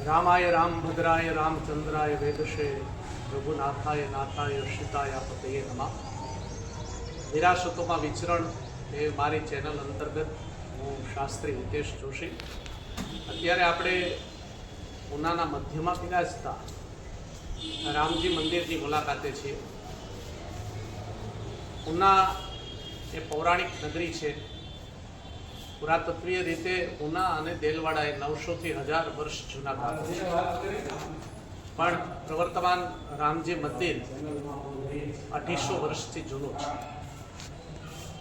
रामाय रामभद्राय रामचंद्राय वेदशे रघुनाथाय नाथाय સીતાય પતયે નમઃ। વિરાસતોમાં વિચરણ એ મારી ચેનલ અંતર્ગત હું શાસ્ત્રી હિતેશ જોશી। અત્યારે આપણે ઉનાના મધ્યમાં બિરાજતા રામજી મંદિરની મુલાકાતે છીએ। ઉના એ પૌરાણિક નગરી છે। પુરાતત્વીય રીતે ઉના અને દેલવાડા એ 900 થી 1000 વર્ષ જૂના ગામ છે, પણ પ્રવર્તમાન રામજી મંદિર 2800 વર્ષથી જૂનું છે।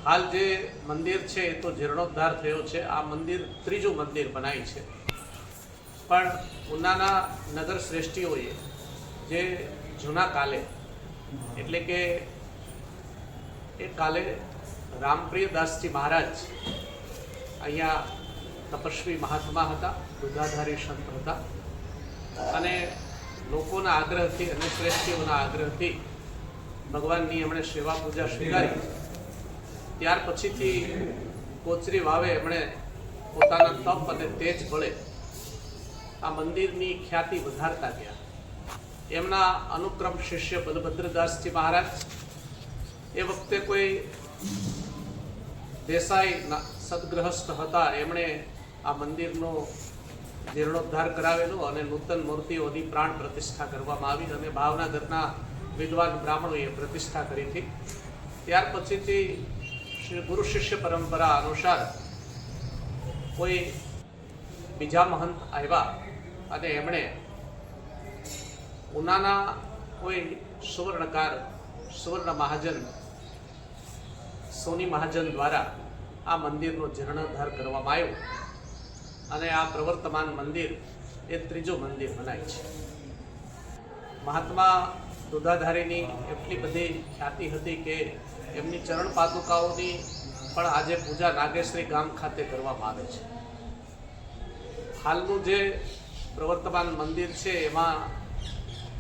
હાલ જે મંદિર છે એ તો જીર્ણોદ્ધાર થયો છે। આ મંદિર ત્રીજું મંદિર બનાવી છે, પણ ઉનાના નગર શ્રેષ્ઠીઓએ જે જૂના કાલે એટલે કે એ કાલે રામપ્રિયદાસજી મહારાજ અહીંયા તપસ્વી મહાત્મા હતા, દુધાધારી સંત હતા, અને લોકોના આગ્રહથી અને શ્રેષ્ઠીઓના આગ્રહથી ભગવાનની એમણે સેવા પૂજા સ્વીકારી। ત્યાર પછીથી કોચરી વાવે એમણે પોતાના તપ અને તેજ બળે આ મંદિરની ખ્યાતિ વધારતા ગયા। એમના અનુક્રમ શિષ્ય બલભદ્રદાસજી મહારાજ એ વખતે કોઈ દેસાઈ સદગ્રહસ્થ હતા, એમણે આ મંદિરનો જીર્ણોદ્ધાર કરાવેલો અને નૂતન મૂર્તિઓની પ્રાણ પ્રતિષ્ઠા કરવામાં આવી અને ભાવનગરના વિદ્વાન બ્રાહ્મણોએ પ્રતિષ્ઠા કરી હતી। ત્યાર પછીથી શ્રી ગુરુ શિષ્ય પરંપરા અનુસાર કોઈ બીજા મહંત આવ્યા અને એમણે ઉનાના કોઈ સુવર્ણકાર સુવર્ણ મહાજન સોની મહાજન દ્વારા આ મંદિરનો જીર્ણોદ્ધાર કરવામાં આવ્યો અને આ પ્રવર્તમાન મંદિર એ ત્રીજું મંદિર બનાય છે। મહાત્મા દુધાધારીની એટલી બધી ખ્યાતિ હતી કે એમની ચરણ પાદુકાઓની પણ આજે પૂજા નાગેશ્રી ગામ ખાતે કરવામાં આવે છે। હાલનું જે પ્રવર્તમાન મંદિર છે એમાં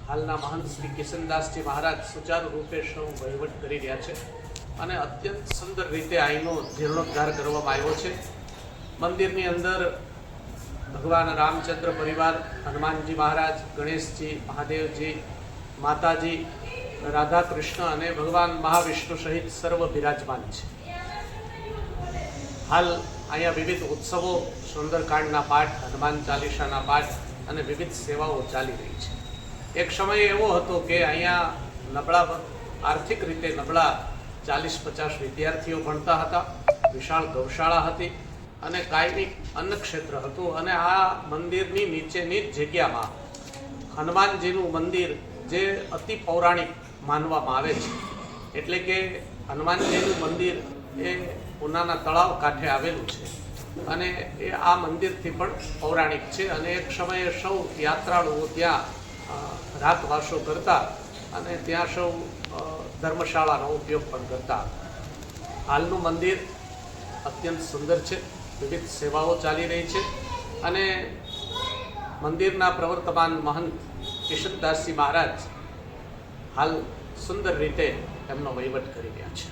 હાલના મહંત શ્રી કિશનદાસજી મહારાજ સુચારુ રૂપે સૌ વહીવટ કરી રહ્યા છે અને અત્યંત સુંદર રીતે અહીંનો જીર્ણોદ્ધાર કરવામાં આવ્યો છે। મંદિરની અંદર ભગવાન રામચંદ્ર પરિવાર, હનુમાનજી મહારાજ, ગણેશજી, મહાદેવજી, માતાજી, રાધા કૃષ્ણ અને ભગવાન મહાવિષ્ણુ સહિત સર્વ બિરાજમાન છે। હાલ અહીંયા વિવિધ ઉત્સવો, સુંદરકાંડના પાઠ, હનુમાન ચાલીસાના પાઠ અને વિવિધ સેવાઓ ચાલી રહી છે। એક સમય એવો હતો કે અહીંયા નબળા, આર્થિક રીતે નબળા 40-50 વિદ્યાર્થીઓ ભણતા હતા, વિશાળ ગૌશાળા હતી અને કાયમી અન્ન ક્ષેત્ર હતું। અને આ મંદિરની નીચેની જ જગ્યામાં હનુમાનજીનું મંદિર જે અતિ પૌરાણિક માનવામાં આવે છે, એટલે કે હનુમાનજીનું મંદિર એ ઉનાના તળાવ કાંઠે આવેલું છે અને એ આ મંદિરથી પણ પૌરાણિક છે અને એક સમયે સૌ યાત્રાળુઓ ત્યાં રાતવાસો કરતા અને ત્યાં સૌ ધર્મશાળાનો ઉપયોગ પણ કરતા। હાલનું મંદિર અત્યંત સુંદર છે, વિવિધ સેવાઓ ચાલી રહી છે અને મંદિરના પ્રવર્તમાન મહંત કિશનદાસજી મહારાજ હાલ સુંદર રીતે એમનો વહીવટ કરી રહ્યા છે।